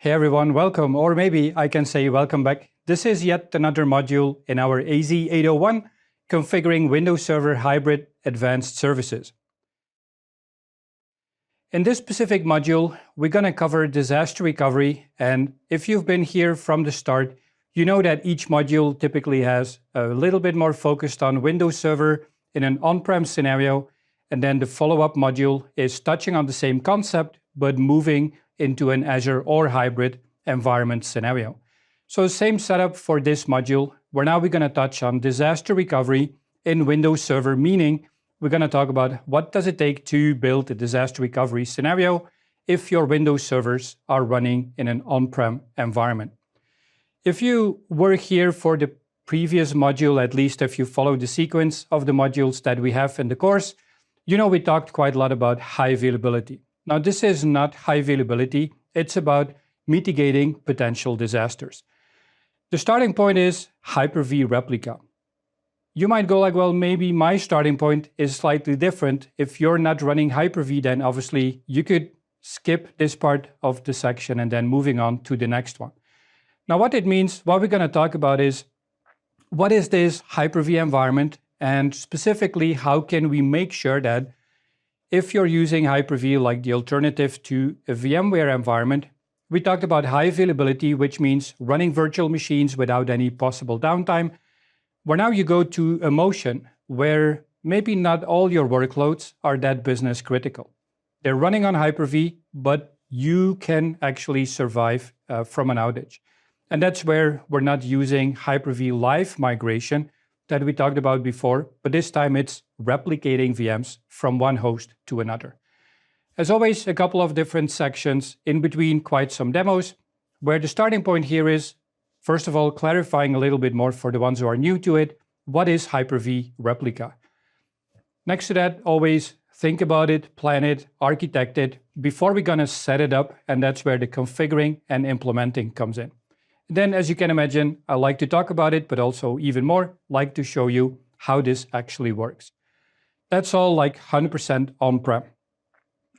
Hey everyone, welcome, or maybe I can say welcome back. This is yet another module in our AZ-801, Configuring Windows Server Hybrid Advanced Services. In this specific module, we're going to cover disaster recovery, and if you've been here from the start, you know that each module typically has a little bit more focused on Windows Server in an on-prem scenario, and then the follow-up module is touching on the same concept, but moving into an Azure or hybrid environment scenario. So same setup for this module, where now we're going to touch on disaster recovery in Windows Server, meaning we're going to talk about what does it take to build a disaster recovery scenario if your Windows servers are running in an on-prem environment. If you were here for the previous module, at least if you follow the sequence of the modules that we have in the course, you know we talked quite a lot about high availability. Now, this is not high availability, it's about mitigating potential disasters. The starting point is Hyper-V Replica. You might go like, well, maybe my starting point is slightly different. If you're not running Hyper-V, then obviously you could skip this part of the section and then moving on to the next one. Now, what it means, what we're going to talk about is, what is this Hyper-V environment? And specifically, how can we make sure that if you're using Hyper-V like the alternative to a VMware environment, we talked about high availability, which means running virtual machines without any possible downtime, where now you go to a motion where maybe not all your workloads are that business critical. They're running on Hyper-V, but you can actually survive from an outage. And that's where we're not using Hyper-V Live migration that we talked about before, but this time it's replicating VMs from one host to another. As always, a couple of different sections in between, quite some demos, where the starting point here is, first of all, clarifying a little bit more for the ones who are new to it, what is Hyper-V Replica? Next to that, always think about it, plan it, architect it, before we're gonna set it up, and that's where the configuring and implementing comes in. Then, as you can imagine, I like to talk about it, but also even more, like to show you how this actually works. That's all like 100% on-prem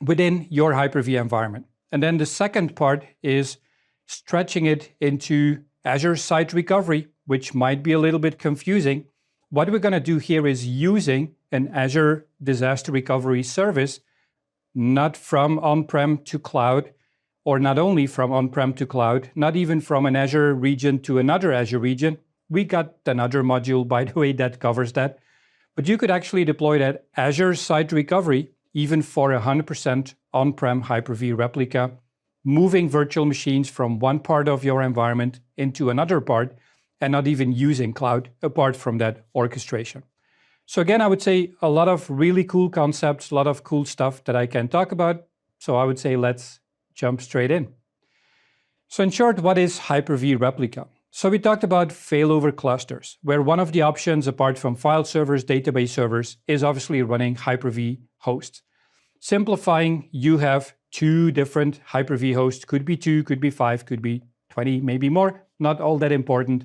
within your Hyper-V environment. And then the second part is stretching it into Azure Site Recovery, which might be a little bit confusing. What we're going to do here is using an Azure Disaster Recovery service, not from on-prem to cloud, or not only from on-prem to cloud, not even from an Azure region to another Azure region. We got another module, by the way, that covers that. But you could actually deploy that Azure Site Recovery even for 100% on-prem Hyper-V Replica, moving virtual machines from one part of your environment into another part, and not even using cloud apart from that orchestration. So again, I would say a lot of really cool concepts, a lot of cool stuff that I can talk about. So I would say let's jump straight in. So in short, what is Hyper-V Replica? So we talked about failover clusters, where one of the options apart from file servers, database servers, is obviously running Hyper-V hosts. Simplifying, you have two different Hyper-V hosts, could be 2, could be 5, could be 20, maybe more, not all that important.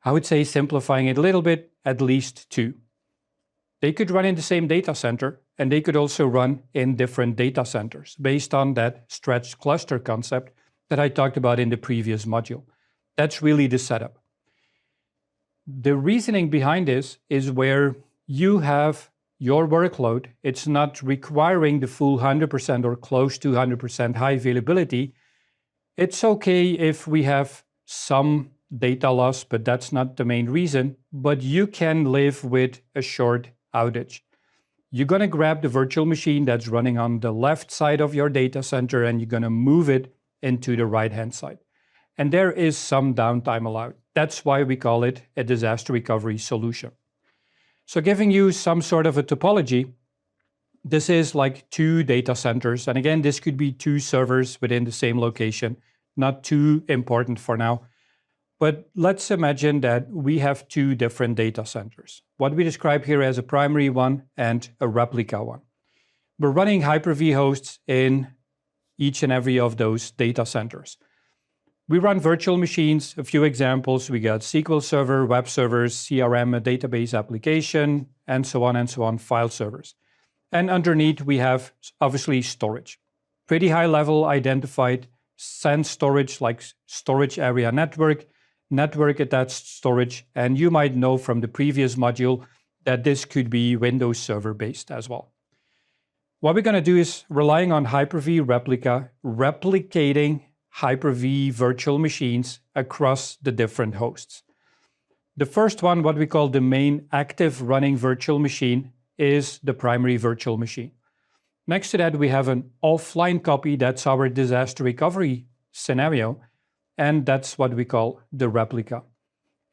I would say simplifying it a little bit, at least 2. They could run in the same data center, and they could also run in different data centers based on that stretched cluster concept that I talked about in the previous module. That's really the setup. The reasoning behind this is where you have your workload, it's not requiring the full 100% or close to 100% high availability. It's okay if we have some data loss, but that's not the main reason. But you can live with a short outage. You're going to grab the virtual machine that's running on the left side of your data center and you're going to move it into the right-hand side. And there is some downtime allowed. That's why we call it a disaster recovery solution. So giving you some sort of a topology, this is like 2 data centers. And again, this could be 2 servers within the same location, not too important for now. But let's imagine that we have 2 different data centers. What we describe here as a primary one and a replica one. We're running Hyper-V hosts in each and every of those data centers. We run virtual machines, a few examples. We got SQL Server, web servers, CRM, a database application, and so on, file servers. And underneath, we have obviously storage. Pretty high level identified send storage like storage area network, network attached storage, and you might know from the previous module that this could be Windows Server based as well. What we're going to do is relying on Hyper-V Replica, replicating Hyper-V virtual machines across the different hosts. The first one, what we call the main active running virtual machine, is the primary virtual machine. Next to that, we have an offline copy. That's our disaster recovery scenario. And that's what we call the replica.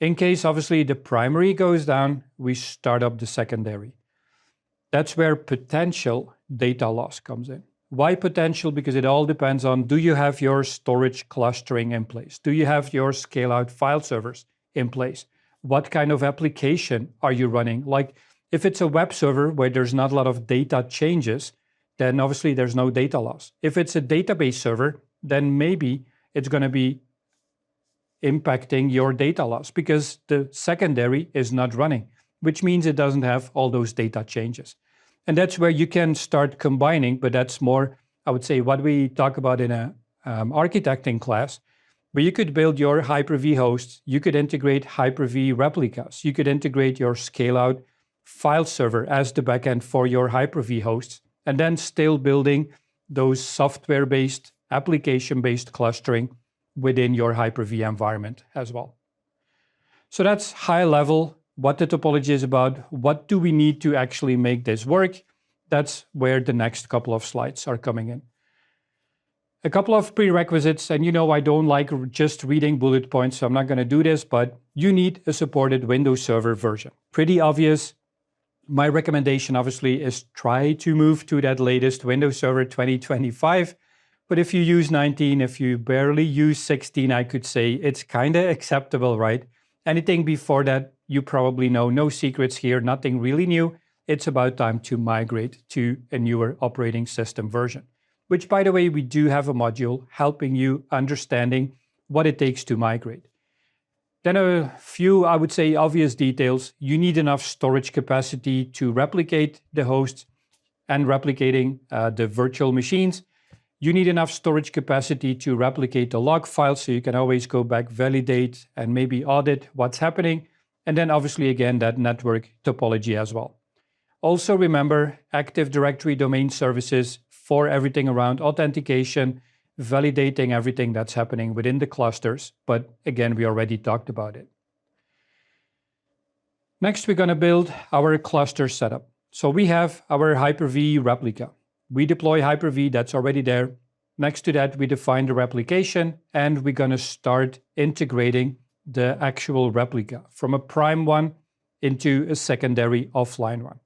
In case, obviously, the primary goes down, we start up the secondary. That's where potential data loss comes in. Why potential? Because it all depends on, do you have your storage clustering in place? Do you have your scale-out file servers in place? What kind of application are you running? Like, if it's a web server where there's not a lot of data changes, then obviously there's no data loss. If it's a database server, then maybe it's going to be impacting your data loss because the secondary is not running, which means it doesn't have all those data changes. And that's where you can start combining, but that's more, I would say, what we talk about in a architecting class, where you could build your Hyper-V hosts, you could integrate Hyper-V replicas, you could integrate your scale-out file server as the backend for your Hyper-V hosts, and then still building those software-based, application-based clustering within your Hyper-V environment as well. So that's high level, what the topology is about, what do we need to actually make this work. That's where the next couple of slides are coming in. A couple of prerequisites, and you know I don't like just reading bullet points, so I'm not going to do this, but you need a supported Windows Server version. Pretty obvious. My recommendation, obviously, is try to move to that latest Windows Server 2025. But if you use 19, if you barely use 16, I could say it's kind of acceptable, right? Anything before that, you probably know. No secrets here, nothing really new. It's about time to migrate to a newer operating system version, which, by the way, we do have a module helping you understanding what it takes to migrate. Then a few, I would say, obvious details. You need enough storage capacity to replicate the hosts and replicating the virtual machines. You need enough storage capacity to replicate the log files, so you can always go back, validate, and maybe audit what's happening. And then obviously, again, that network topology as well. Also remember Active Directory domain services for everything around authentication, validating everything that's happening within the clusters. But again, we already talked about it. Next, we're going to build our cluster setup. So we have our Hyper-V replica. We deploy Hyper-V, that's already there. Next to that, we define the replication, and we're going to start integrating the actual replica from a prime one into a secondary offline one.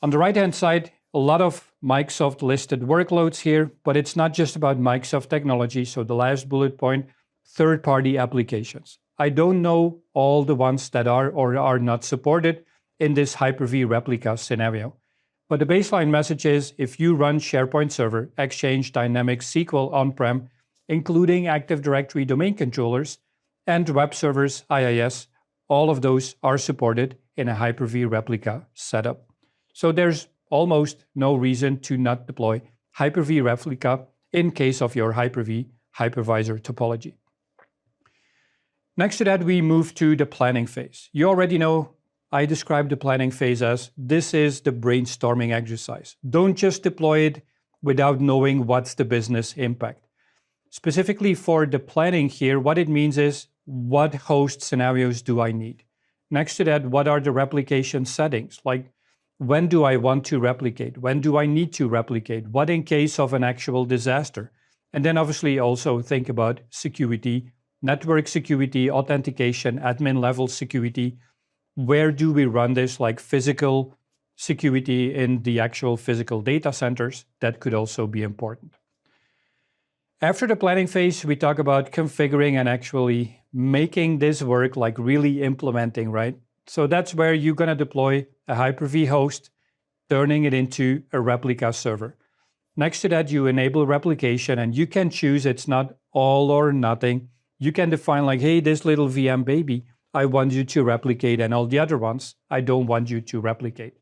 On the right-hand side, a lot of Microsoft listed workloads here, but it's not just about Microsoft technology. So the last bullet point, third-party applications. I don't know all the ones that are or are not supported in this Hyper-V replica scenario. But the baseline message is if you run SharePoint Server, Exchange, Dynamics, SQL on-prem, including Active Directory domain controllers and web servers, IIS, all of those are supported in a Hyper-V replica setup. So there's almost no reason to not deploy Hyper-V replica in case of your Hyper-V hypervisor topology. Next to that, we move to the planning phase. You already know I describe the planning phase as this is the brainstorming exercise. Don't just deploy it without knowing what's the business impact. Specifically for the planning here, what it means is what host scenarios do I need? Next to that, what are the replication settings? Like, when do I want to replicate? When do I need to replicate? What in case of an actual disaster? And then obviously also think about security, network security, authentication, admin level security. Where do we run this, like physical security in the actual physical data centers? That could also be important. After the planning phase, we talk about configuring and actually making this work, like really implementing, right? So that's where you're going to deploy a Hyper-V host, turning it into a replica server. Next to that, you enable replication, and you can choose, it's not all or nothing. You can define like, hey, this little VM baby, I want you to replicate, and all the other ones, I don't want you to replicate.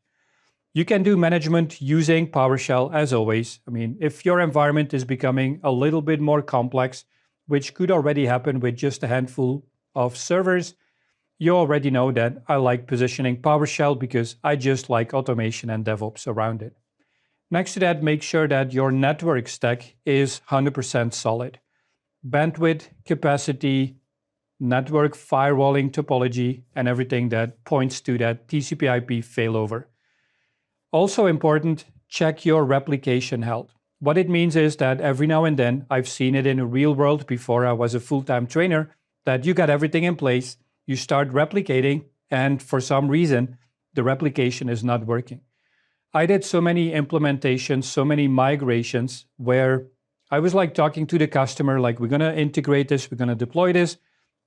You can do management using PowerShell as always. I mean, if your environment is becoming a little bit more complex, which could already happen with just a handful of servers, you already know that I like positioning PowerShell because I just like automation and DevOps around it. Next to that, make sure that your network stack is 100% solid. Bandwidth, capacity, network firewalling topology, and everything that points to that TCP/IP failover. Also important, check your replication health. What it means is that every now and then, I've seen it in the real world before I was a full-time trainer, that you got everything in place, you start replicating, and for some reason, the replication is not working. I did so many implementations, so many migrations where I was like talking to the customer, like, we're going to integrate this, we're going to deploy this,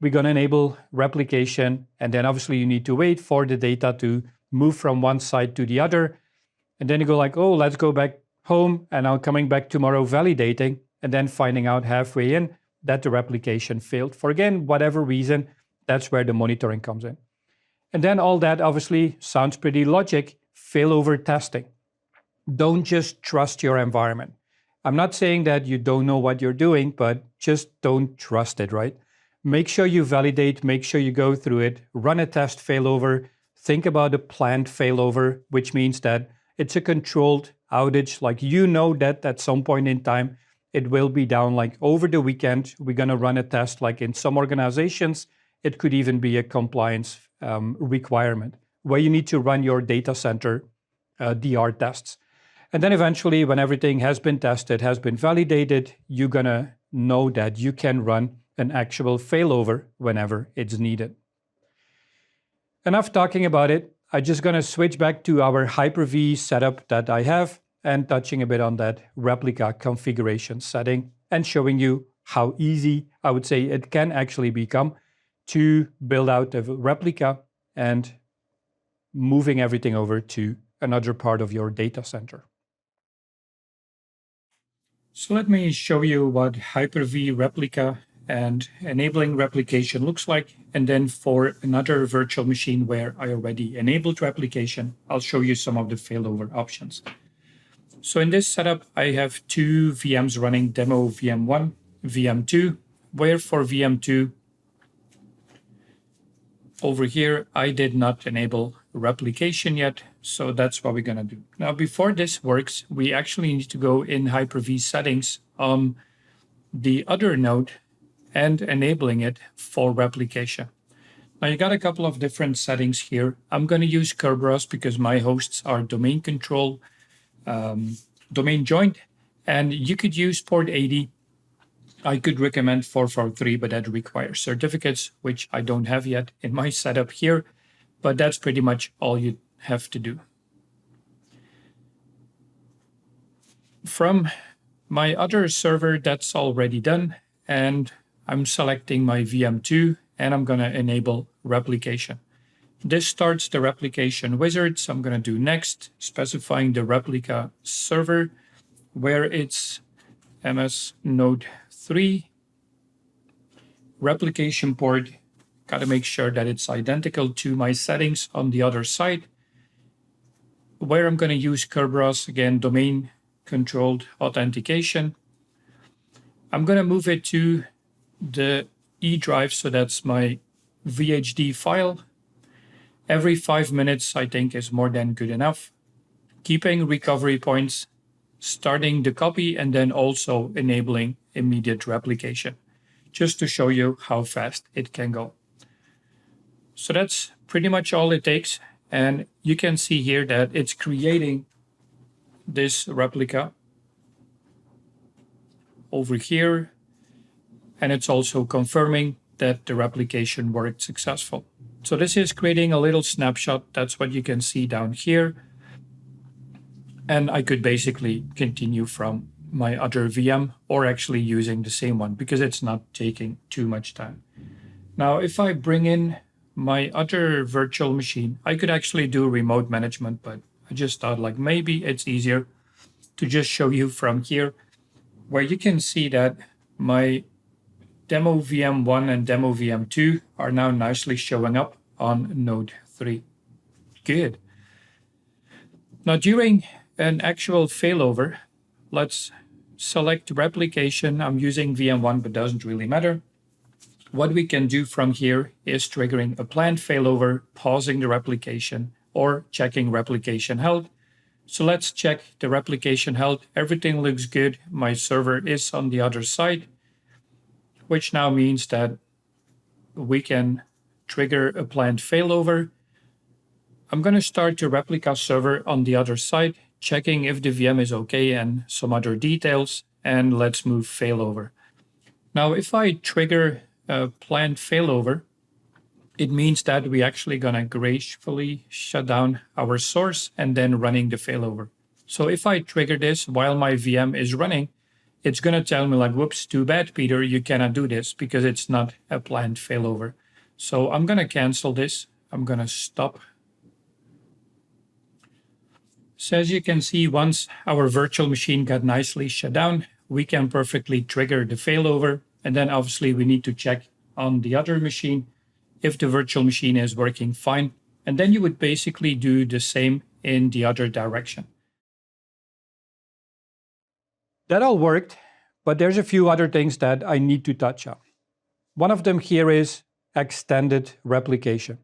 we're going to enable replication. And then obviously you need to wait for the data to move from one side to the other. And then you go like, oh, let's go back home. And I'm coming back tomorrow validating, and then finding out halfway in that the replication failed. For again, whatever reason, that's where the monitoring comes in. And then all that obviously sounds pretty logic. Failover testing. Don't just trust your environment. I'm not saying that you don't know what you're doing, but just don't trust it, right? Make sure you validate, make sure you go through it, run a test failover, think about a planned failover, which means that it's a controlled outage. Like, you know that at some point in time, it will be down. Like over the weekend, we're going to run a test. Like in some organizations, it could even be a compliance requirement where you need to run your data center DR tests. And then eventually, when everything has been tested, has been validated, you're going to know that you can run an actual failover whenever it's needed. Enough talking about it. I'm just going to switch back to our Hyper-V setup that I have and touching a bit on that replica configuration setting and showing you how easy I would say it can actually become to build out a replica and moving everything over to another part of your data center. So let me show you what Hyper-V Replica and enabling replication looks like. And then for another virtual machine where I already enabled replication, I'll show you some of the failover options. So in this setup, I have two VMs running, demo VM1, VM2, where for VM2, over here, I did not enable replication yet, so that's what we're going to do. Now, before this works, we actually need to go in Hyper-V settings on the other node and enabling it for replication. Now, you got a couple of different settings here. I'm going to use Kerberos because my hosts are domain control, domain joined, and you could use port 80. I could recommend 443, but that requires certificates, which I don't have yet in my setup here, but that's pretty much all you have to do. From my other server, that's already done, and I'm selecting my VM2, and I'm going to enable replication. This starts the replication wizard, so I'm going to do next, specifying the replica server, where it's MS node 3, replication port, got to make sure that it's identical to my settings on the other side, where I'm going to use Kerberos, again, domain controlled authentication. I'm going to move it to the E drive, so that's my VHD file. Every 5 minutes, I think, is more than good enough. Keeping recovery points, starting the copy, and then also enabling immediate replication, just to show you how fast it can go. So that's pretty much all it takes. And you can see here that it's creating this replica over here. And it's also confirming that the replication worked successful. So this is creating a little snapshot. That's what you can see down here. And I could basically continue from my other VM or actually using the same one because it's not taking too much time. Now, if I bring in my other virtual machine, I could actually do remote management, but I just thought like maybe it's easier to just show you from here where you can see that my demo VM1 and demo VM2 are now nicely showing up on node 3. Good. Now, during an actual failover, let's select replication. I'm using VM1, but doesn't really matter. What we can do from here is triggering a planned failover, pausing the replication, or checking replication health. So let's check the replication health. Everything looks good. My server is on the other side, which now means that we can trigger a planned failover. I'm going to start the replica server on the other side, checking if the VM is okay and some other details, and let's move failover. Now, if I trigger a planned failover, it means that we're actually going to gracefully shut down our source and then running the failover. So if I trigger this while my VM is running, it's going to tell me like, whoops, too bad, Peter, you cannot do this because it's not a planned failover. So I'm going to cancel this. I'm going to stop. So as you can see, once our virtual machine got nicely shut down, we can perfectly trigger the failover. And then obviously we need to check on the other machine if the virtual machine is working fine. And then you would basically do the same in the other direction. That all worked, but there's a few other things that I need to touch on. One of them here is extended replication.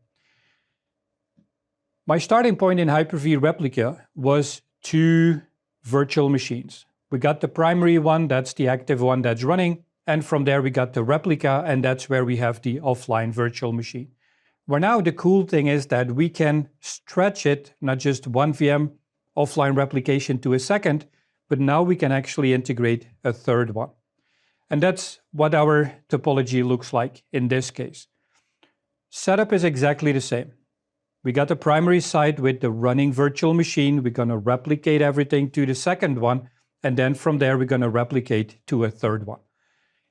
My starting point in Hyper-V Replica was 2 virtual machines. We got the primary one, that's the active one that's running, and from there we got the replica, and that's where we have the offline virtual machine. Where now the cool thing is that we can stretch it, not just one VM offline replication to a second, but now we can actually integrate a third one. And that's what our topology looks like in this case. Setup is exactly the same. We got the primary side with the running virtual machine. We're going to replicate everything to the second one. And then from there, we're going to replicate to a third one.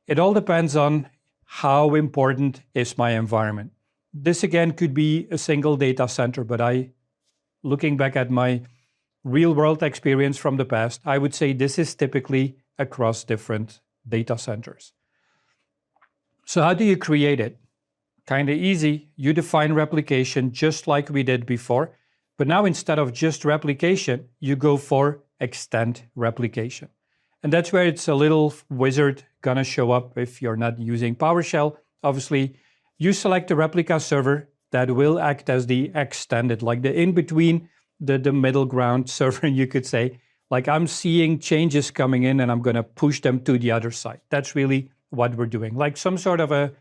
It all depends on how important is my environment. This again could be a single data center, but looking back at my real world experience from the past, I would say this is typically across different data centers. So how do you create it? Kind of easy. You define replication just like we did before, but now instead of just replication, you go for extend replication. And that's where it's a little wizard gonna show up if you're not using PowerShell. Obviously, you select the replica server that will act as the extended, like the in-between, the middle ground server, you could say. Like I'm seeing changes coming in and I'm gonna push them to the other side. That's really what we're doing. Like some sort of a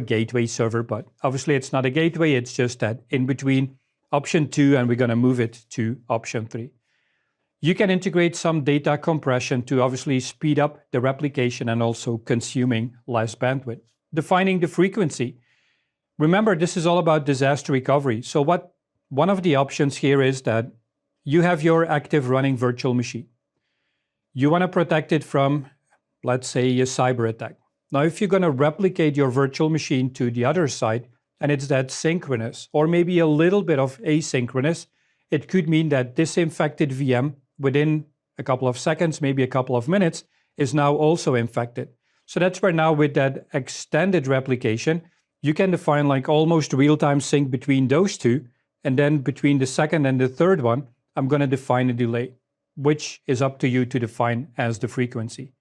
gateway server, but obviously it's not a gateway, it's just that in between option 2 and we're going to move it to option 3. You can integrate some data compression to obviously speed up the replication and also consuming less bandwidth. Defining the frequency. Remember, this is all about disaster recovery. So one of the options here is that you have your active running virtual machine. You want to protect it from, let's say, a cyber attack. Now, if you're going to replicate your virtual machine to the other side, and it's that synchronous, or maybe a little bit of asynchronous, it could mean that this infected VM within a couple of seconds, maybe a couple of minutes, is now also infected. So that's where now with that extended replication, you can define like almost real-time sync between those two, and then between the second and the third one, I'm going to define a delay, which is up to you to define as the frequency.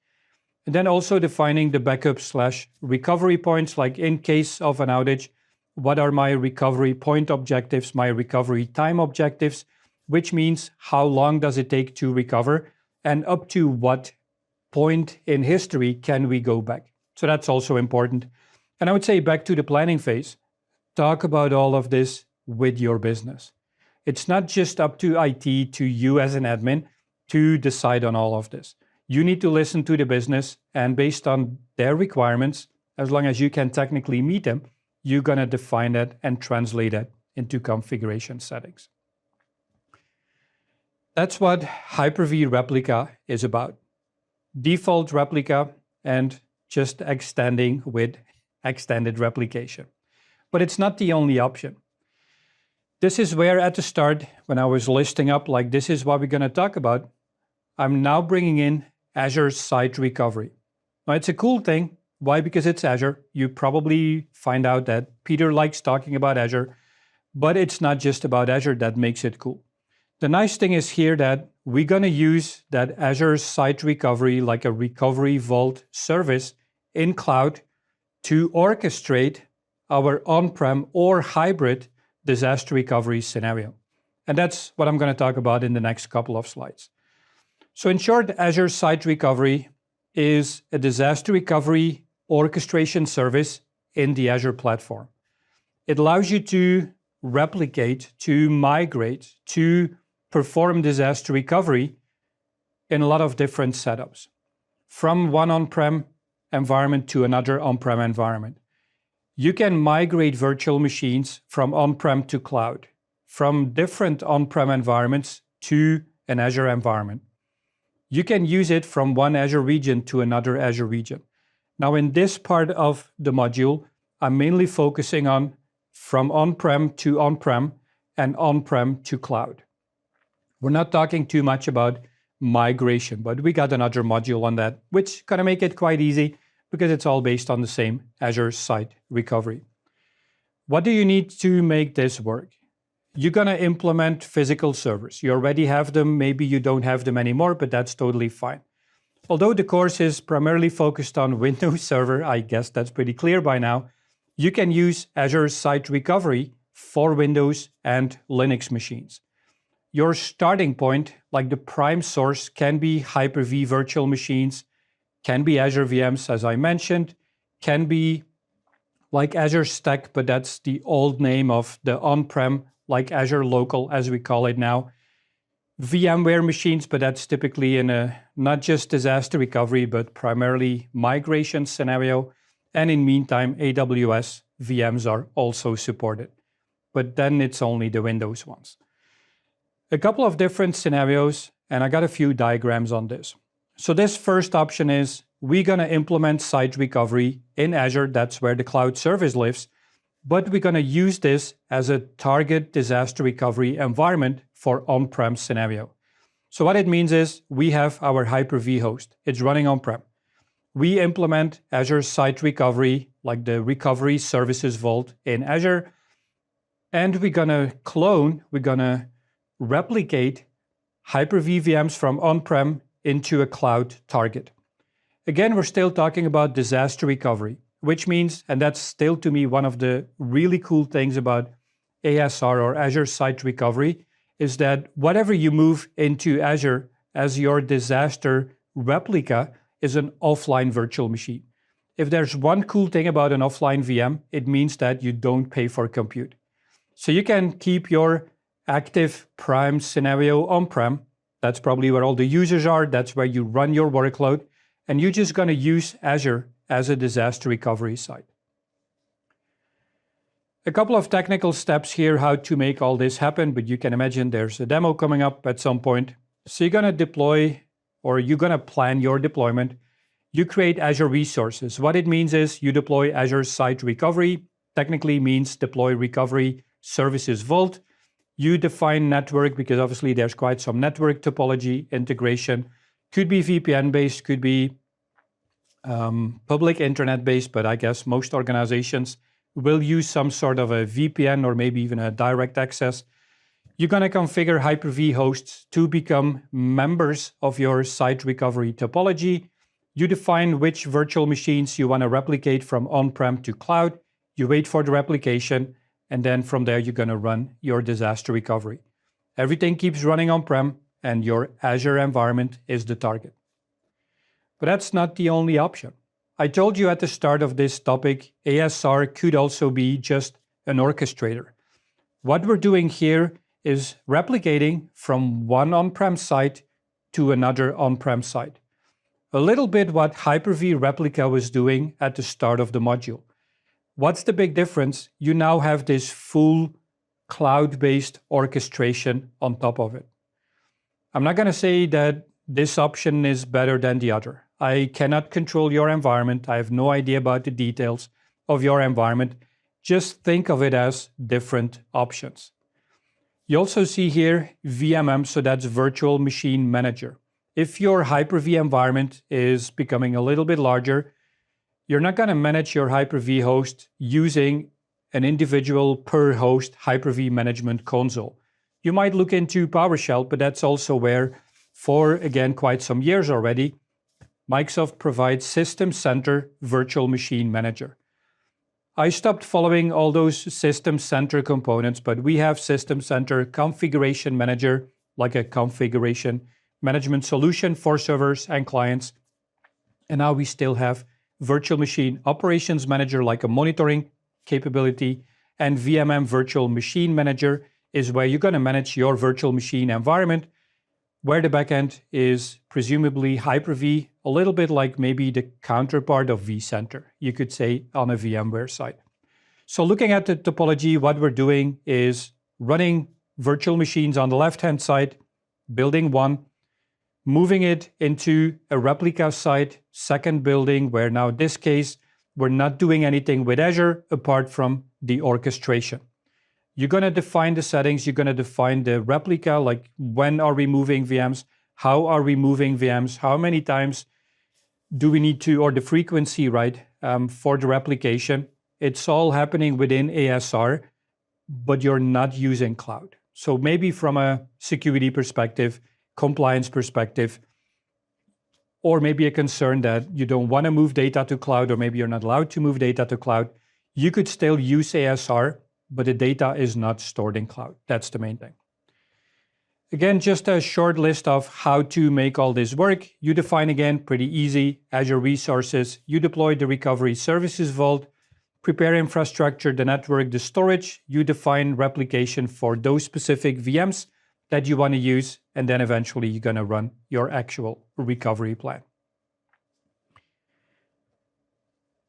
And then also defining the backup/recovery points, like in case of an outage, what are my recovery point objectives, my recovery time objectives, which means how long does it take to recover, and up to what point in history can we go back. So that's also important. And I would say back to the planning phase, talk about all of this with your business. It's not just up to IT, to you as an admin, to decide on all of this. You need to listen to the business, and based on their requirements, as long as you can technically meet them, you're going to define that and translate that into configuration settings. That's what Hyper-V Replica is about. Default replica and just extending with extended replication. But it's not the only option. This is where at the start, when I was listing up, like this is what we're going to talk about, I'm now bringing in Azure Site Recovery. Now, it's a cool thing. Why? Because it's Azure. You probably find out that Peter likes talking about Azure, but it's not just about Azure that makes it cool. The nice thing is here that we're going to use that Azure Site Recovery, like a recovery vault service in cloud, to orchestrate our on-prem or hybrid disaster recovery scenario. And that's what I'm going to talk about in the next couple of slides. So in short, Azure Site Recovery is a disaster recovery orchestration service in the Azure platform. It allows you to replicate, to migrate, to perform disaster recovery in a lot of different setups, from one on-prem environment to another on-prem environment. You can migrate virtual machines from on-prem to cloud, from different on-prem environments to an Azure environment. You can use it from one Azure region to another Azure region. Now, in this part of the module, I'm mainly focusing on from on-prem to on-prem and on-prem to cloud. We're not talking too much about migration, but we got another module on that, which gonna make it quite easy because it's all based on the same Azure Site Recovery. What do you need to make this work? You're gonna implement physical servers. You already have them, maybe you don't have them anymore, but that's totally fine. Although the course is primarily focused on Windows Server, I guess that's pretty clear by now, you can use Azure Site Recovery for Windows and Linux machines. Your starting point, like the prime source, can be Hyper-V virtual machines, can be Azure VMs, as I mentioned, can be like Azure Stack, but that's the old name of the on-prem, like Azure Local, as we call it now. VMware machines, but that's typically in a not just disaster recovery, but primarily migration scenario. And in meantime, AWS VMs are also supported. But then it's only the Windows ones. A couple of different scenarios, and I got a few diagrams on this. So this first option is we're going to implement site recovery in Azure. That's where the cloud service lives. But we're going to use this as a target disaster recovery environment for on-prem scenario. So what it means is we have our Hyper-V host. It's running on-prem. We implement Azure Site Recovery, like the Recovery Services Vault in Azure. And we're going to clone, we're going to replicate Hyper-V VMs from on-prem into a cloud target. Again, we're still talking about disaster recovery, which means, and that's still to me one of the really cool things about ASR or Azure Site Recovery, is that whatever you move into Azure as your disaster replica is an offline virtual machine. If there's one cool thing about an offline VM, it means that you don't pay for compute. So you can keep your active prime scenario on-prem. That's probably where all the users are. That's where you run your workload. And you're just going to use Azure as a disaster recovery site. A couple of technical steps here how to make all this happen, but you can imagine there's a demo coming up at some point. So you're going to deploy, or you're going to plan your deployment. You create Azure resources. What it means is you deploy Azure Site Recovery, technically means deploy Recovery Services Vault. You define network because obviously there's quite some network topology integration. Could be VPN-based, could be public internet-based, but I guess most organizations will use some sort of a VPN or maybe even a direct access. You're going to configure Hyper-V hosts to become members of your site recovery topology. You define which virtual machines you want to replicate from on-prem to cloud. You wait for the replication, and then from there, you're going to run your disaster recovery. Everything keeps running on-prem, and your Azure environment is the target. But that's not the only option. I told you at the start of this topic, ASR could also be just an orchestrator. What we're doing here is replicating from one on-prem site to another on-prem site. A little bit what Hyper-V Replica was doing at the start of the module. What's the big difference? You now have this full cloud-based orchestration on top of it. I'm not going to say that this option is better than the other. I cannot control your environment. I have no idea about the details of your environment. Just think of it as different options. You also see here VMM, so that's Virtual Machine Manager. If your Hyper-V environment is becoming a little bit larger, you're not going to manage your Hyper-V host using an individual per host Hyper-V management console. You might look into PowerShell, but that's also where, for again, quite some years already, Microsoft provides System Center Virtual Machine Manager. I stopped following all those System Center components, but we have System Center Configuration Manager, like a configuration management solution for servers and clients. And now we still have Virtual Machine Operations Manager, like a monitoring capability, and VMM Virtual Machine Manager is where you're going to manage your virtual machine environment, where the backend is presumably Hyper-V, a little bit like maybe the counterpart of vCenter, you could say, on a VMware side. So looking at the topology, what we're doing is running virtual machines on the left-hand side, building one, moving it into a replica site, second building, where now in this case, we're not doing anything with Azure apart from the orchestration. You're going to define the settings, you're going to define the replica, like when are we moving VMs, how are we moving VMs, how many times do we need to, or the frequency, right, for the replication. It's all happening within ASR, but you're not using cloud. So maybe from a security perspective, compliance perspective, or maybe a concern that you don't want to move data to cloud, or maybe you're not allowed to move data to cloud, you could still use ASR, but the data is not stored in cloud. That's the main thing. Again, just a short list of how to make all this work. You define, again, pretty easy, Azure resources. You deploy the recovery services vault, prepare infrastructure, the network, the storage. You define replication for those specific VMs that you want to use, and then eventually you're going to run your actual recovery plan.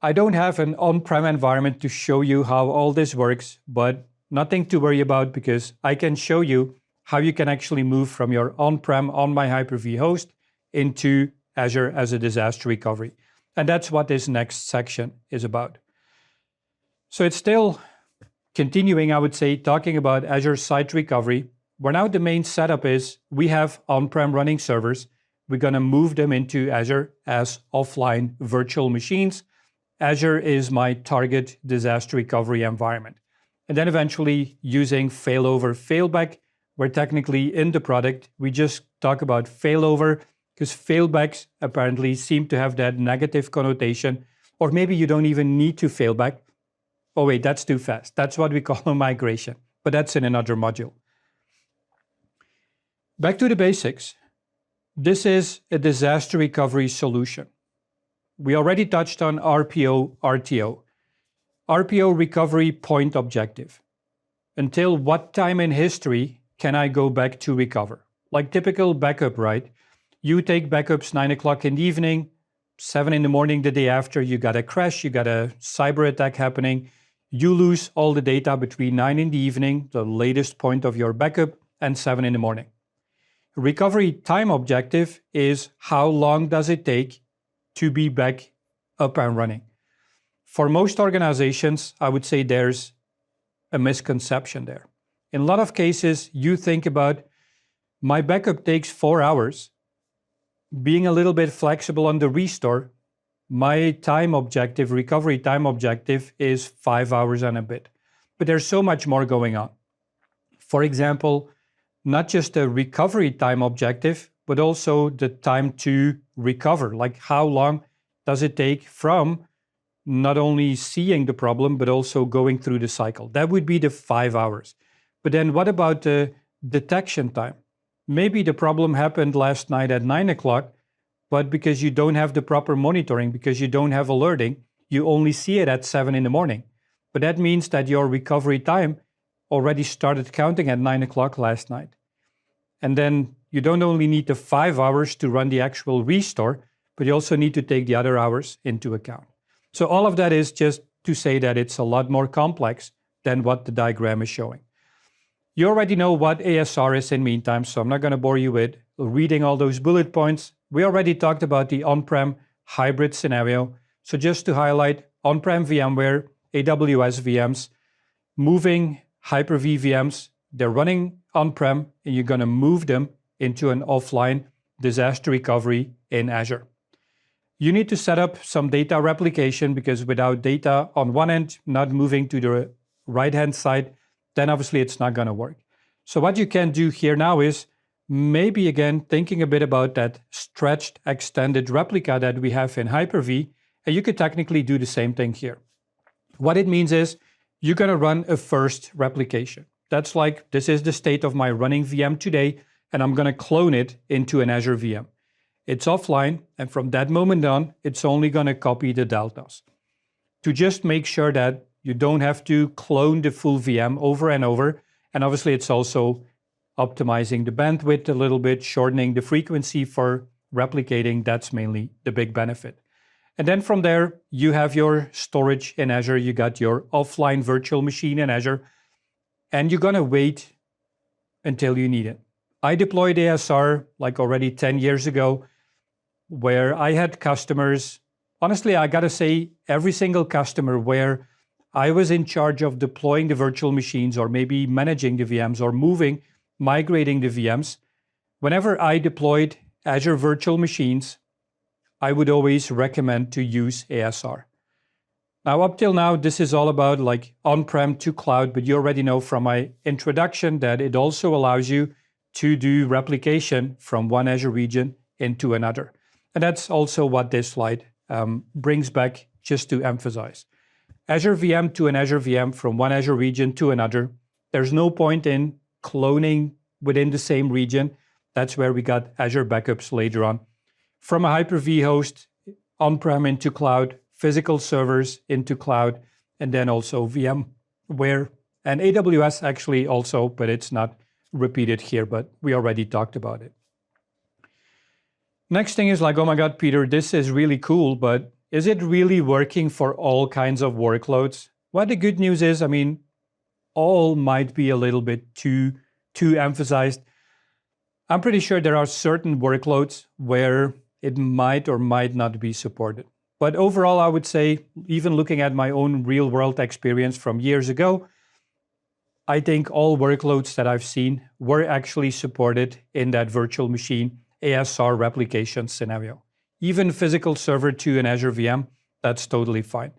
I don't have an on-prem environment to show you how all this works, but nothing to worry about because I can show you how you can actually move from your on-prem on my Hyper-V host into Azure as a disaster recovery. And that's what this next section is about. So it's still continuing, I would say, talking about Azure Site Recovery, where now the main setup is we have on-prem running servers. We're going to move them into Azure as offline virtual machines. Azure is my target disaster recovery environment. And then eventually using failover failback, where technically in the product, we just talk about failover because failbacks apparently seem to have that negative connotation, or maybe you don't even need to failback. Oh wait, that's too fast. That's what we call a migration, but that's in another module. Back to the basics. This is a disaster recovery solution. We already touched on RPO, RTO. RPO, recovery point objective. Until what time in history can I go back to recover? Like typical backup, right? You take backups 9 o'clock in the evening, 7 in the morning the day after, you got a crash, you got a cyber attack happening. You lose all the data between 9 in the evening, the latest point of your backup, and 7 in the morning. Recovery time objective is how long does it take to be back up and running. For most organizations, I would say there's a misconception there. In a lot of cases, you think about my backup takes 4 hours. Being a little bit flexible on the restore, my time objective, recovery time objective is 5 hours and a bit. But there's so much more going on. For example, not just a recovery time objective, but also the time to recover. Like how long does it take from not only seeing the problem, but also going through the cycle? That would be the 5 hours. But then what about the detection time? Maybe the problem happened last night at 9 o'clock, but because you don't have the proper monitoring, because you don't have alerting, you only see it at 7 in the morning. But that means that your recovery time already started counting at 9 o'clock last night. And then you don't only need the 5 hours to run the actual restore, but you also need to take the other hours into account. So all of that is just to say that it's a lot more complex than what the diagram is showing. You already know what ASR is in meantime, so I'm not going to bore you with reading all those bullet points. We already talked about the on-prem hybrid scenario. So just to highlight, on-prem VMware, AWS VMs, moving Hyper-V VMs, they're running on-prem, and you're going to move them into an offline disaster recovery in Azure. You need to set up some data replication because without data on one end, not moving to the right-hand side, then obviously it's not going to work. So what you can do here now is maybe again thinking a bit about that stretched extended replica that we have in Hyper-V, and you could technically do the same thing here. What it means is you're going to run a first replication. That's like, this is the state of my running VM today, and I'm going to clone it into an Azure VM. It's offline, and from that moment on, it's only going to copy the deltas. To just make sure that you don't have to clone the full VM over and over, and obviously it's also optimizing the bandwidth a little bit, shortening the frequency for replicating. That's mainly the big benefit. And then from there, you have your storage in Azure, you got your offline virtual machine in Azure, and you're gonna wait until you need it. I deployed ASR like already 10 years ago, where I had customers, honestly, I gotta say, every single customer where I was in charge of deploying the virtual machines or maybe managing the VMs or migrating the VMs, whenever I deployed Azure virtual machines, I would always recommend to use ASR. Now, up till now, this is all about like on-prem to cloud, but you already know from my introduction that it also allows you to do replication from one Azure region into another. And that's also what this slide brings back, just to emphasize. Azure VM to an Azure VM from one Azure region to another. There's no point in cloning within the same region. That's where we got Azure backups later on. From a Hyper-V host, on-prem into cloud, physical servers into cloud, and then also VMware and AWS actually also, but it's not repeated here, but we already talked about it. Next thing is like, oh my God, Peter, this is really cool, but is it really working for all kinds of workloads? Well, the good news is, I mean, all might be a little bit too emphasized. I'm pretty sure there are certain workloads where it might or might not be supported. But overall, I would say, even looking at my own real world experience from years ago, I think all workloads that I've seen were actually supported in that virtual machine ASR replication scenario. Even physical server to an Azure VM, that's totally fine.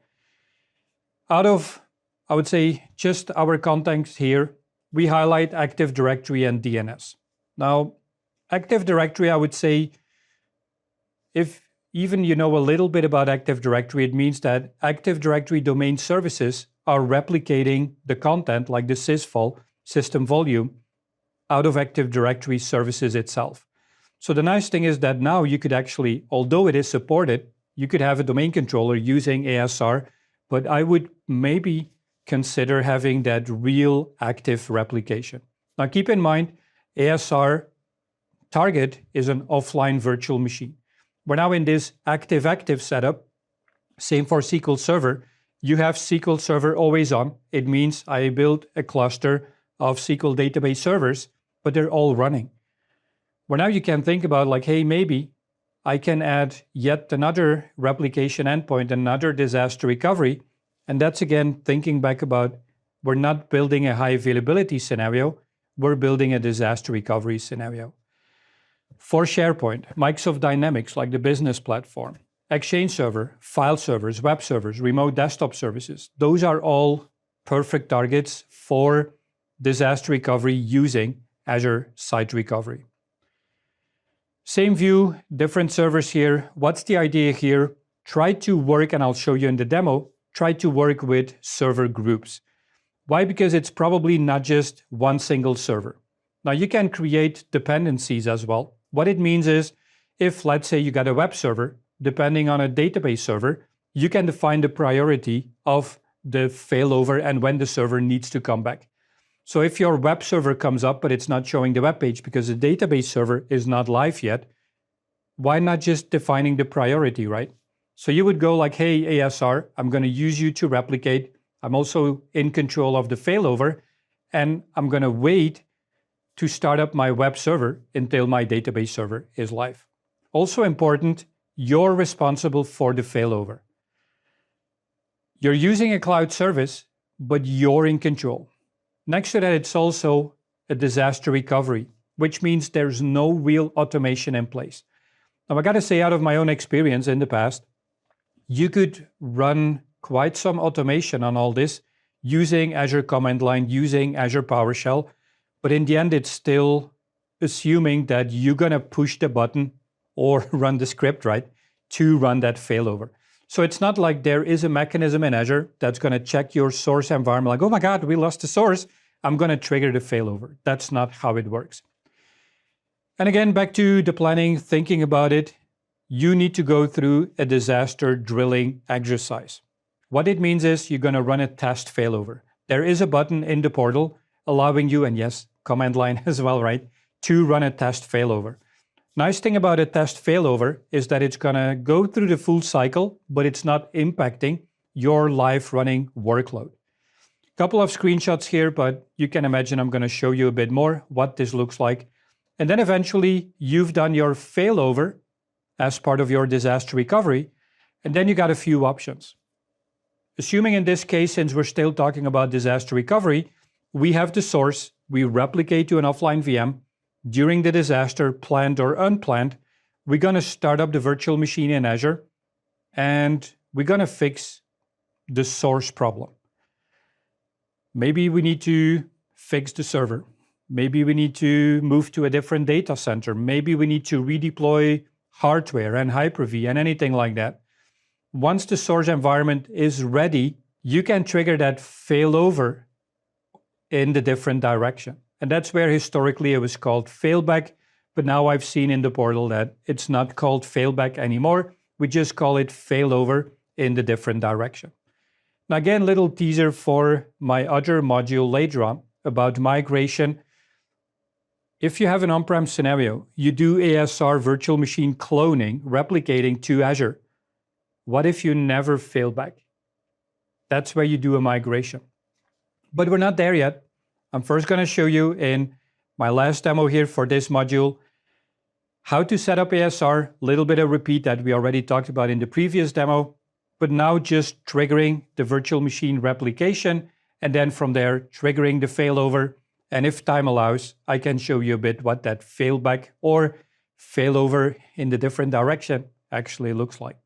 Out of, I would say, just our context here, we highlight Active Directory and DNS. Now, Active Directory, I would say, if even you know a little bit about Active Directory, it means that Active Directory domain services are replicating the content, like the sysvol, system volume, out of Active Directory services itself. So the nice thing is that now you could actually, although it is supported, you could have a domain controller using ASR, but I would maybe consider having that real active replication. Now keep in mind, ASR target is an offline virtual machine. We're now in this active-active setup. Same for SQL Server. You have SQL Server always on. It means I build a cluster of SQL database servers, but they're all running. Well, now you can think about like, hey, maybe I can add yet another replication endpoint, another disaster recovery. And that's again, thinking back about, we're not building a high availability scenario, we're building a disaster recovery scenario. For SharePoint, Microsoft Dynamics, like the business platform, Exchange Server, file servers, web servers, remote desktop services, those are all perfect targets for disaster recovery using Azure Site Recovery. Same view, different servers here. What's the idea here? Try to work, and I'll show you in the demo, try to work with server groups. Why? Because it's probably not just one single server. Now you can create dependencies as well. What it means is, if let's say you got a web server, depending on a database server, you can define the priority of the failover and when the server needs to come back. So if your web server comes up, but it's not showing the web page because the database server is not live yet, why not just defining the priority, right? So you would go like, hey, ASR, I'm going to use you to replicate. I'm also in control of the failover, and I'm going to wait to start up my web server until my database server is live. Also important, you're responsible for the failover. You're using a cloud service, but you're in control. Next to that, it's also a disaster recovery, which means there's no real automation in place. Now, I got to say, out of my own experience in the past, you could run quite some automation on all this using Azure Command Line, using Azure PowerShell, But in the end, it's still assuming that you're going to push the button or run the script, right, to run that failover. So it's not like there is a mechanism in Azure that's going to check your source environment like, oh my God, we lost the source. I'm going to trigger the failover. That's not how it works. And again, back to the planning, thinking about it, you need to go through a disaster drilling exercise. What it means is you're going to run a test failover. There is a button in the portal allowing you, and yes, command line as well, right, to run a test failover. Nice thing about a test failover is that it's going to go through the full cycle, but it's not impacting your live running workload. Couple of screenshots here, but you can imagine I'm going to show you a bit more what this looks like. And then eventually you've done your failover as part of your disaster recovery, and then you got a few options. Assuming in this case, since we're still talking about disaster recovery, we have the source, we replicate to an offline VM. During the disaster, planned or unplanned, we're going to start up the virtual machine in Azure, and we're going to fix the source problem. Maybe we need to fix the server. Maybe we need to move to a different data center. Maybe we need to redeploy hardware and Hyper-V and anything like that. Once the source environment is ready, you can trigger that failover in the different direction. And that's where historically it was called failback, but now I've seen in the portal that it's not called failback anymore. We just call it failover in the different direction. Now again, little teaser for my other module later on about migration. If you have an on-prem scenario, you do ASR virtual machine cloning, replicating to Azure. What if you never fail back? That's where you do a migration. But we're not there yet. I'm first going to show you in my last demo here for this module how to set up ASR, a little bit of repeat that we already talked about in the previous demo, but now just triggering the virtual machine replication, and then from there triggering the failover. And if time allows, I can show you a bit what that failback or failover in the different direction actually looks like.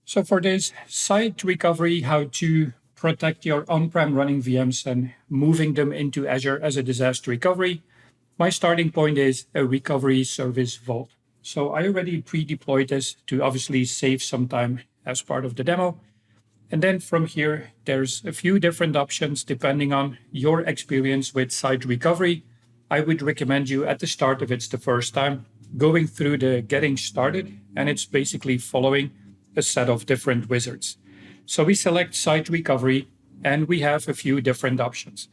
So for this site recovery, how to protect your on-prem running VMs and moving them into Azure as a disaster recovery, my starting point is a recovery service vault. So I already pre-deployed this to obviously save some time as part of the demo. And then from here, there's a few different options depending on your experience with site recovery. I would recommend you at the start, if it's the first time, going through the getting started, and it's basically following a set of different wizards. So we select site recovery, and we have a few different options.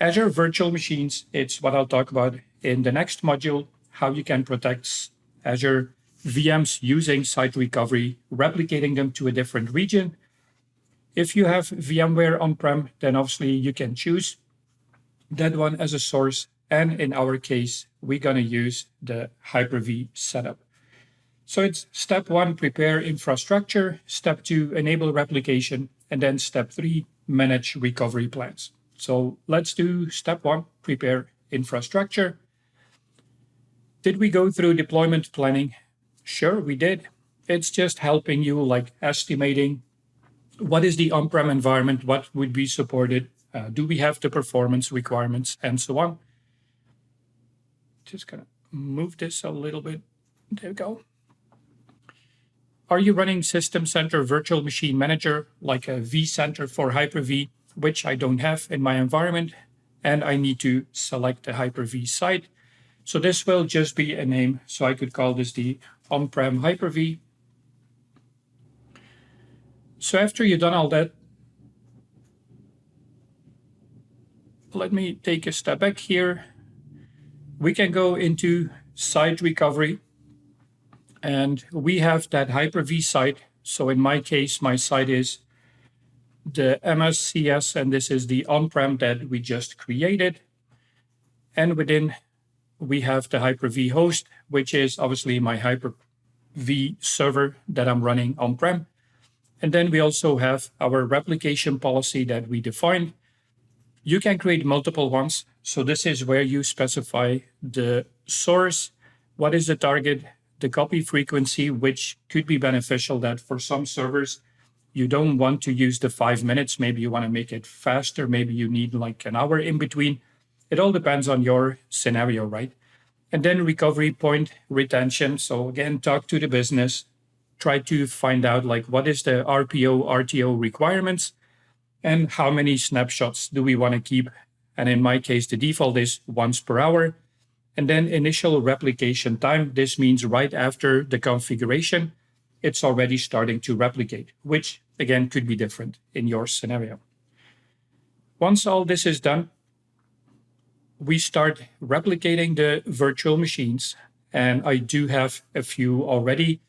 Azure Virtual Machines, it's what I'll talk about in the next module, how you can protect Azure VMs using site recovery, replicating them to a different region. If you have VMware on-prem, then obviously you can choose that one as a source. And in our case, we're going to use the Hyper-V setup. So it's step 1, prepare infrastructure. Step 2, enable replication. And then step 3, manage recovery plans. So let's do step 1, prepare infrastructure. Did we go through deployment planning? Sure, we did. It's just helping you like estimating what is the on-prem environment, what would be supported, do we have the performance requirements, and so on. Just gonna move this a little bit. There we go. Are you running System Center Virtual Machine Manager, like a vCenter for Hyper-V, which I don't have in my environment, and I need to select the Hyper-V site. So this will just be a name, so I could call this the on-prem Hyper-V. So after you've done all that, let me take a step back here. We can go into site recovery, and we have that Hyper-V site. So in my case, my site is the MSCS, and this is the on-prem that we just created. And within, we have the Hyper-V host, which is obviously my Hyper-V server that I'm running on-prem. And then we also have our replication policy that we defined. You can create multiple ones. So this is where you specify the source, what is the target, the copy frequency, which could be beneficial that for some servers, you don't want to use the 5 minutes. Maybe you want to make it faster. Maybe you need like an hour in between. It all depends on your scenario, right? And then recovery point retention. So again, talk to the business, try to find out like what is the RPO, RTO requirements and how many snapshots do we want to keep. And in my case, the default is once per hour. And then initial replication time. This means right after the configuration, it's already starting to replicate, which again could be different in your scenario. Once all this is done, we start replicating the virtual machines. And I do have a few already.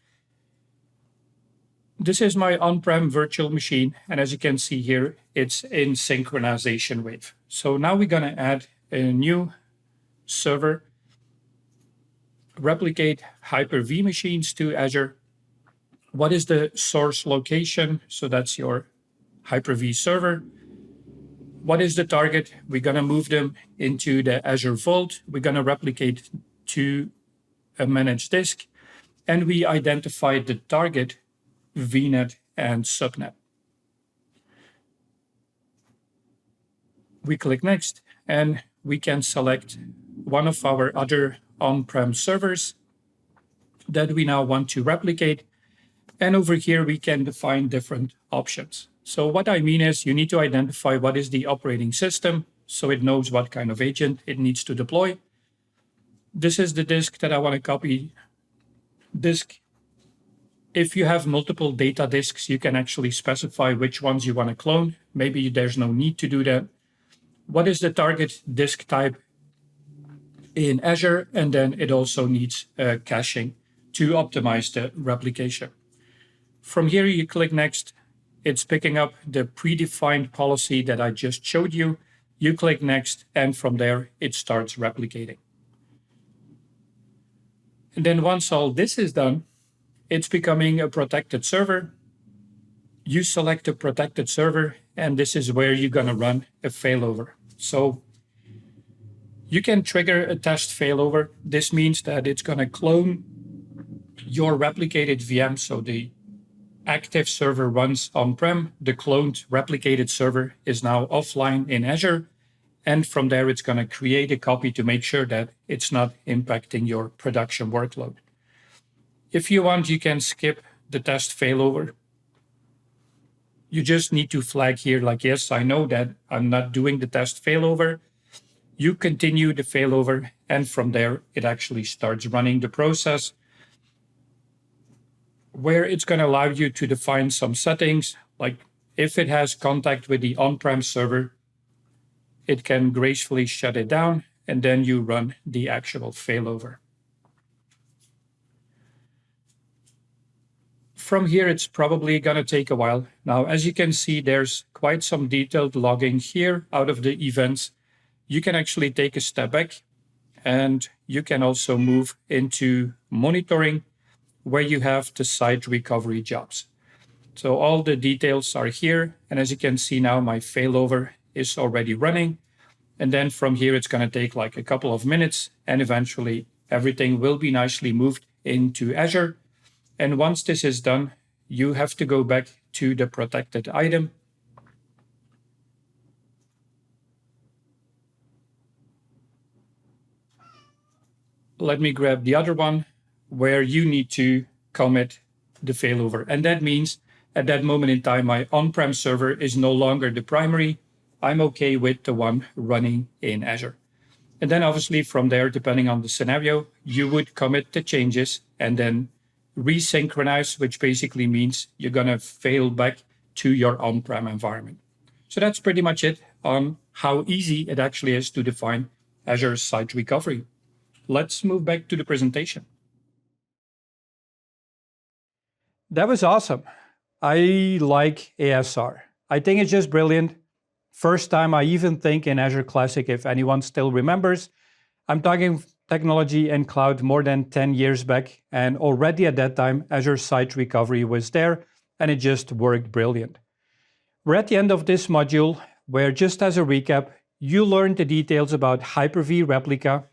This is my on-prem virtual machine. And as you can see here, it's in synchronization wave. So now we're going to add a new server, replicate Hyper-V machines to Azure. What is the source location? So that's your Hyper-V server. What is the target? We're going to move them into the Azure Vault. We're going to replicate to a managed disk. And we identify the target, VNet and subnet. We click Next, and we can select one of our other on-prem servers that we now want to replicate. And over here, we can define different options. So what I mean is you need to identify what is the operating system so it knows what kind of agent it needs to deploy. This is the disk that I want to copy. Disk. If you have multiple data disks, you can actually specify which ones you want to clone. Maybe there's no need to do that. What is the target disk type in Azure? And then it also needs caching to optimize the replication. From here, you click Next. It's picking up the predefined policy that I just showed you. You click Next, and from there, it starts replicating. And then once all this is done, it's becoming a protected server. You select a protected server, and this is where you're going to run a failover. So you can trigger a test failover. This means that it's going to clone your replicated VM. So the active server runs on-prem. The cloned replicated server is now offline in Azure. And from there, it's going to create a copy to make sure that it's not impacting your production workload. If you want, you can skip the test failover. You just need to flag here like, yes, I know that I'm not doing the test failover. You continue the failover, and from there, it actually starts running the process where it's going to allow you to define some settings, like if it has contact with the on-prem server, it can gracefully shut it down, and then you run the actual failover. From here, it's probably going to take a while. Now, as you can see, there's quite some detailed logging here out of the events. You can actually take a step back, and you can also move into monitoring, where you have the site recovery jobs. So all the details are here. And as you can see now, my failover is already running. And then from here, it's going to take like a couple of minutes, and eventually everything will be nicely moved into Azure. And once this is done, you have to go back to the protected item. Let me grab the other one where you need to commit the failover. And that means at that moment in time, my on-prem server is no longer the primary. I'm okay with the one running in Azure. And then obviously from there, depending on the scenario, you would commit the changes and then resynchronize, which basically means you're going to fail back to your on-prem environment. So that's pretty much it on how easy it actually is to define Azure Site Recovery. Let's move back to the presentation. That was awesome. I like ASR. I think it's just brilliant. First time I even think in Azure Classic, if anyone still remembers. I'm talking technology and cloud more than 10 years back, and already at that time, Azure Site Recovery was there, and it just worked brilliant. We're at the end of this module, where just as a recap, you learned the details about Hyper-V Replica,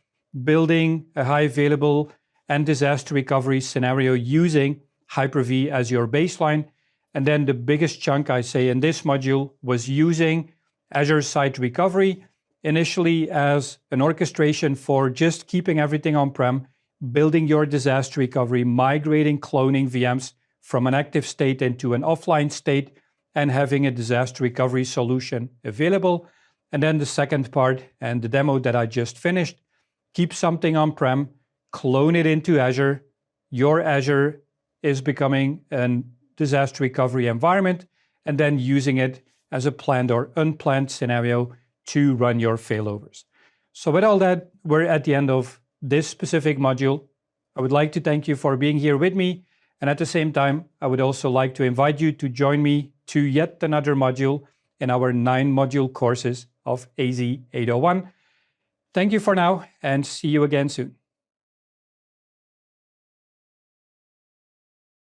building a high available and disaster recovery scenario using Hyper-V as your baseline, And then the biggest chunk, I say, in this module was using Azure Site Recovery initially as an orchestration for just keeping everything on-prem, building your disaster recovery, migrating, cloning VMs from an active state into an offline state, and having a disaster recovery solution available. And then the second part, and the demo that I just finished, keep something on-prem, clone it into Azure. Your Azure is becoming a disaster recovery environment, and then using it as a planned or unplanned scenario to run your failovers. So with all that, we're at the end of this specific module. I would like to thank you for being here with me. And at the same time, I would also like to invite you to join me to yet another module in our 9-module courses of AZ-801. Thank you for now, and see you again soon.